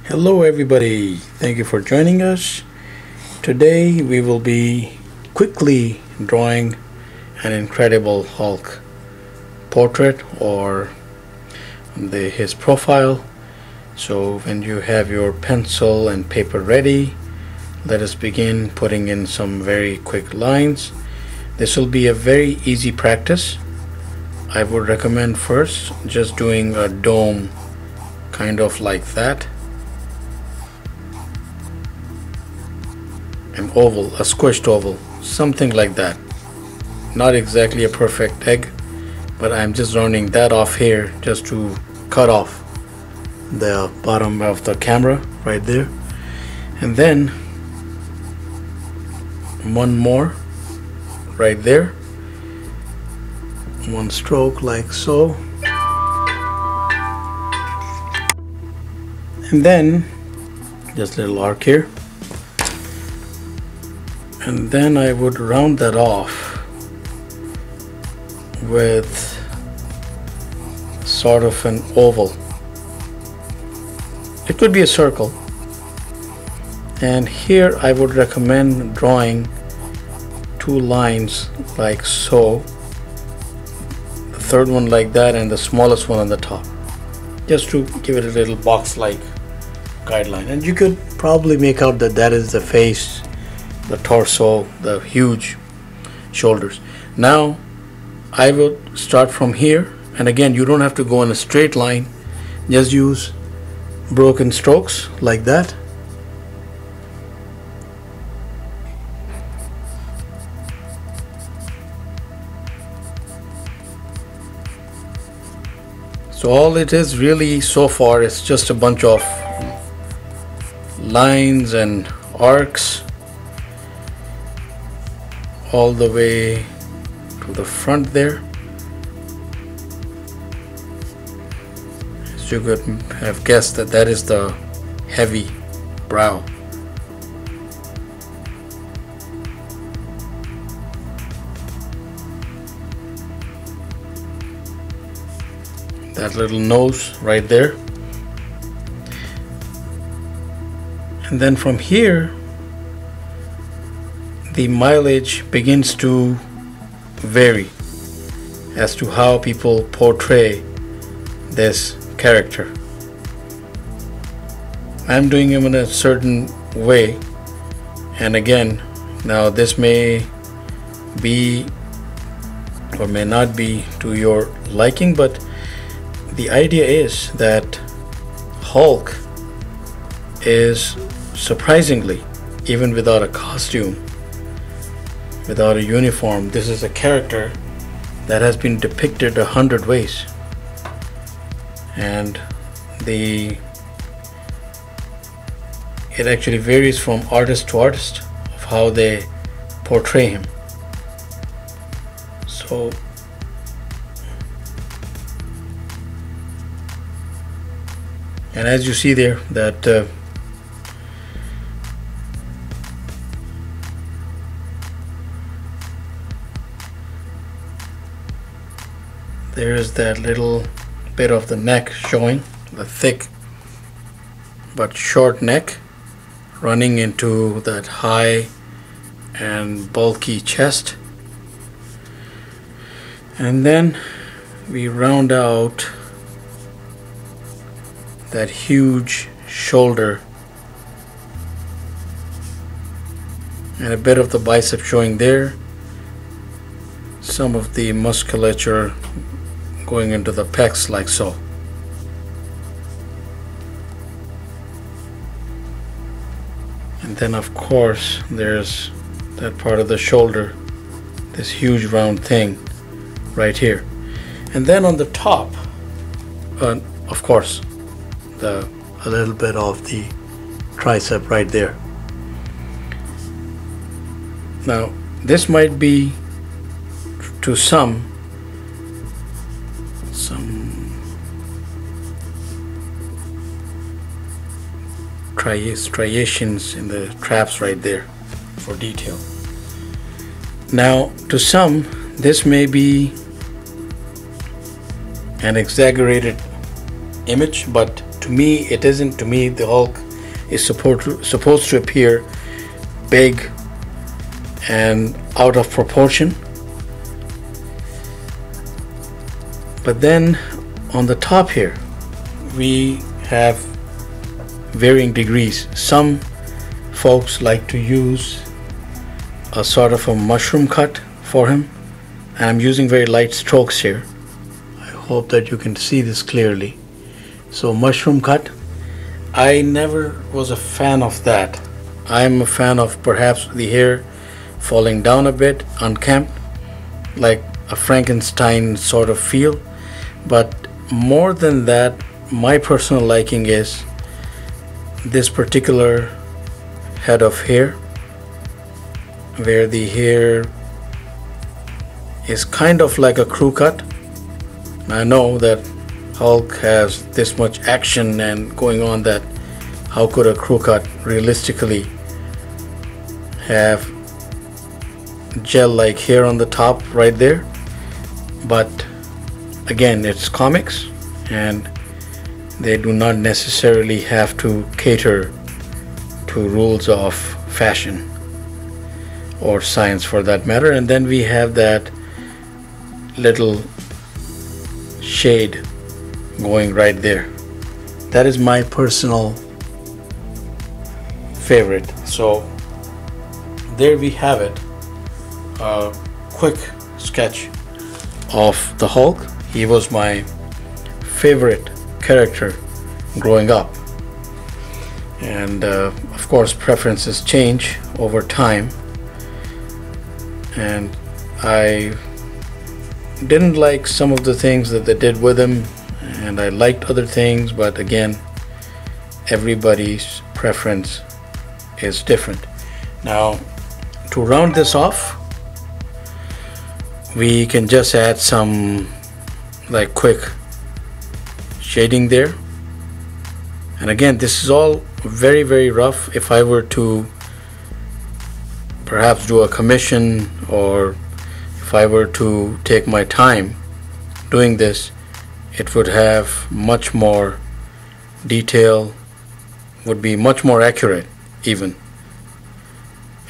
Hello everybody, thank you for joining us. Today we will be quickly drawing an Incredible Hulk portrait or his profile. So when you have your pencil and paper ready, let us begin putting in some very quick lines. This will be a very easy practice. I would recommend first just doing a dome kind of like that. An oval, a squished oval, something like that. Not exactly a perfect egg, but I'm just rounding that off here just to cut off the bottom of the camera right there. And then one more right there, one stroke like so, and then just a little arc here. And then I would round that off with sort of an oval. It could be a circle. And here I would recommend drawing two lines like so. The third one like that and the smallest one on the top. Just to give it a little box-like guideline. And you could probably make out that that is the face, the torso, the huge shoulders. Now I will start from here, and again you don't have to go in a straight line, just use broken strokes like that. So all it is really so far is just a bunch of lines and arcs all the way to the front there. As you could have guessed that that is the heavy brow. That little nose right there. And then from here the mileage begins to vary as to how people portray this character. I'm doing him in a certain way, and again, now this may be or may not be to your liking, but the idea is that Hulk is surprisingly, even without a costume, without a uniform, this is a character that has been depicted 100 ways, and it actually varies from artist to artist of how they portray him. So and as you see there that there is that little bit of the neck showing, the thick but short neck running into that high and bulky chest. And then we round out that huge shoulder and a bit of the bicep showing there, some of the musculature going into the pecs like so. And then of course there's that part of the shoulder, this huge round thing right here. And then on the top, of course, a little bit of the tricep right there. Now this might be to some striations in the traps right there for detail. Now to some this may be an exaggerated image, but to me it isn't. To me, the Hulk is supposed to appear big and out of proportion. But then on the top here we have varying degrees. Some folks like to use a sort of a mushroom cut for him, and I'm using very light strokes here. I hope that you can see this clearly. So mushroom cut, I never was a fan of that. I'm a fan of perhaps the hair falling down a bit, unkempt, like a Frankenstein sort of feel. But more than that, my personal liking is this particular head of hair, where the hair is kind of like a crew cut. I know that Hulk has this much action and going on, that how could a crew cut realistically have gel like hair on the top right there? But again, it's comics and they do not necessarily have to cater to rules of fashion or science for that matter. And then we have that little shade going right there. That is my personal favorite. So there we have it, a quick sketch of the Hulk. He was my favorite character growing up, and of course preferences change over time, and I didn't like some of the things that they did with him, and I liked other things, but again, everybody's preference is different. Now, to round this off, we can just add some like quick shading there. And again, this is all very, very rough. If I were to perhaps do a commission, or if I were to take my time doing this, it would have much more detail, would be much more accurate even,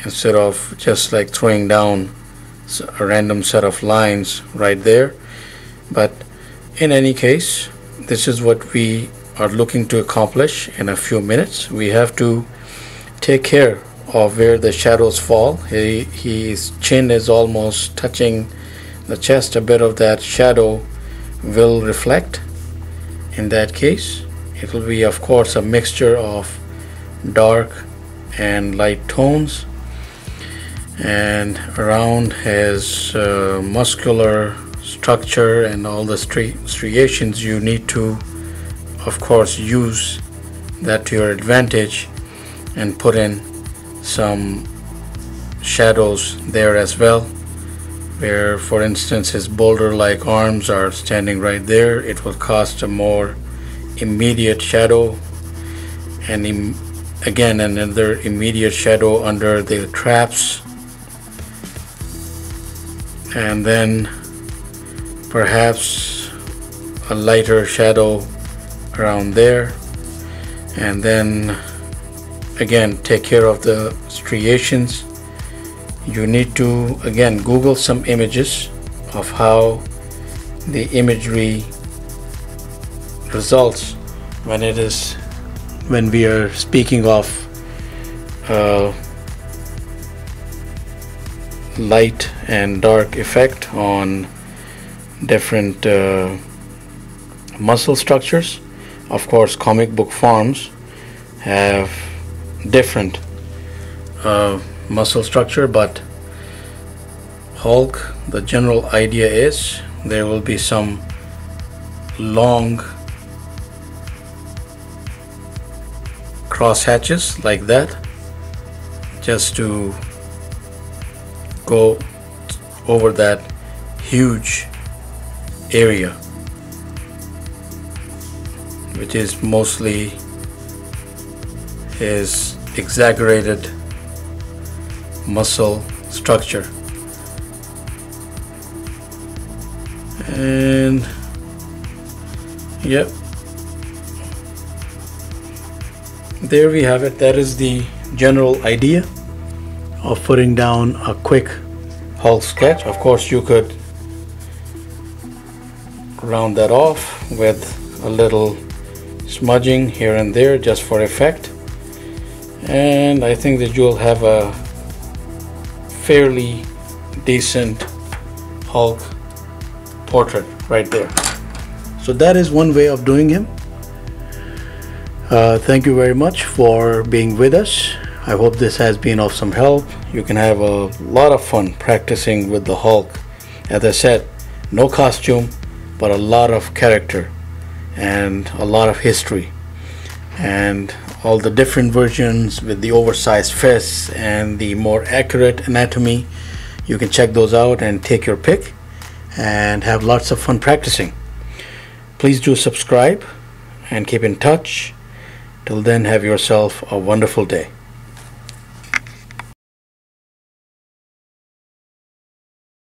instead of just like throwing down a random set of lines right there. But in any case, this is what we are looking to accomplish in a few minutes. We have to take care of where the shadows fall. His chin is almost touching the chest. A bit of that shadow will reflect. In that case, it will be, of course, a mixture of dark and light tones. And around his muscular structure and all the striations, you need to, of course, use that to your advantage and put in some shadows there as well, where, for instance, his boulder-like arms are standing right there. It will cast a more immediate shadow, and again another immediate shadow under the traps, and then perhaps a lighter shadow around there, and then again take care of the striations. You need to again Google some images of how the imagery results when we are speaking of light and dark effect on different muscle structures. Of course, comic book forms have different muscle structure, but Hulk, the general idea is there will be some long cross hatches like that, just to go over that huge area, which is mostly his exaggerated muscle structure. And yep, there we have it. That is the general idea of putting down a quick Hulk sketch. Of course, you could round that off with a little smudging here and there just for effect, and I think that you'll have a fairly decent Hulk portrait right there. So that is one way of doing him. Thank you very much for being with us. I hope this has been of some help. You can have a lot of fun practicing with the Hulk. As I said, no costume, but a lot of character and a lot of history, and all the different versions with the oversized fists and the more accurate anatomy. You can check those out and take your pick and have lots of fun practicing. Please do subscribe and keep in touch. Till then, have yourself a wonderful day.